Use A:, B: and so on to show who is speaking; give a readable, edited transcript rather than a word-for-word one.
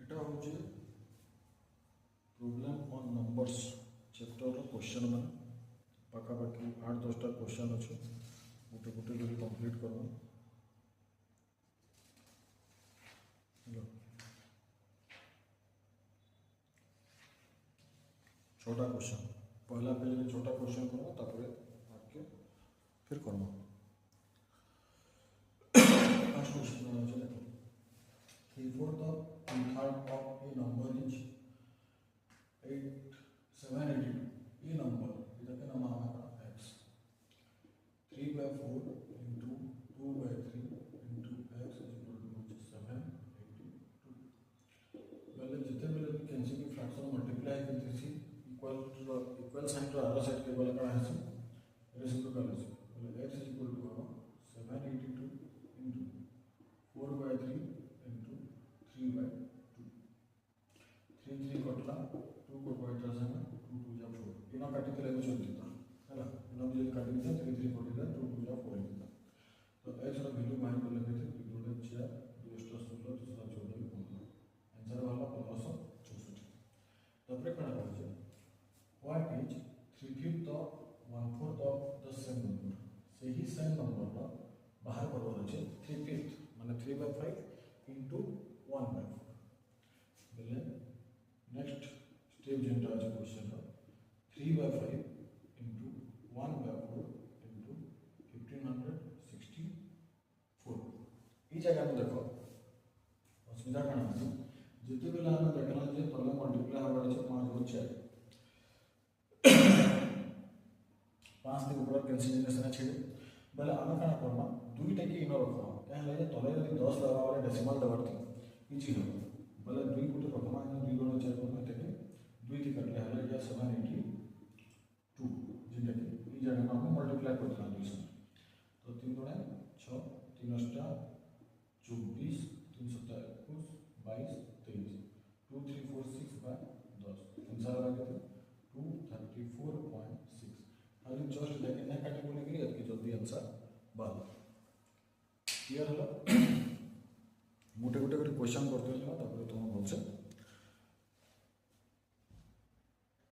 A: এটা হচ্ছে problem on numbers chapter question मान पाखापाखि 8-10टा क्वेश्चन अच्छे गोटे गोटे कर कंप्लीट करवा। छोटा क्वेश्चन पहला पेज में छोटा क्वेश्चन करवा तापर आगे फिर करवा। फर्स्ट क्वेश्चन है देखो a fourth of a third of a number is 782 ये नंबर इधर नाम आना x 3/4 into 2/3 into x is equal to 782 पहले जितने बेले भी कैंसिल की फ्रैक्शन मल्टीप्लाई करते सी इक्वल साइन रो आरो साइड के बेले करा है रेसिप्रोकल है पहले x is equal to 782 into 4/3 into 3/2 3 3 कटला 2 को पॉइंटर से 2 2 जा 4 इना काटी के लेके चलती था हैला इना जे काटी के 3 3 कटी 2 2 जा 4 होता तो x रा वैल्यू मान को लेके थे 2 4 2 16 2 14 आंसर वाला 1564 तबरे कणा कहै what is 3/5 of 1/4 of the same number सही सेम नंबर का बाहर करवार আছে 3/5 माने 3/5 into 1/4 बोले नेक्स्ट स्टेप जेंटा আছে क्वेश्चन का 3/5 into 1/4 into 1564 ई जगह में देखो असुविधा कण है जति बेला हम देखला जे तले मल्टीप्लाई हवा আছে 5 और 4 5 के ऊपर कैंसिलेशन छेड़े बोले आम क्या करना दुईटा की इन रखा क्या तले यदि 10 लगा डेसिमल दबार थी इजी हो बोले 2 को रखमा 2 गुण 4 गुण एटे 2 थी कटले हला या 782 जेटा कि ई जगह हम मल्टीप्लाई करथला 2 से तो 3 गुण 6 3 अष्टा 24 3 7 21 22 23 2 3 4 6 बाय 10 आंसर आ गया 234.6 खाली जस्ट लेकिन ना काटे बोले कि इसकी जल्दी आंसर बाल क्लियर हला मोटे मोटे क्वेश्चन करते हैं तुम बोलছে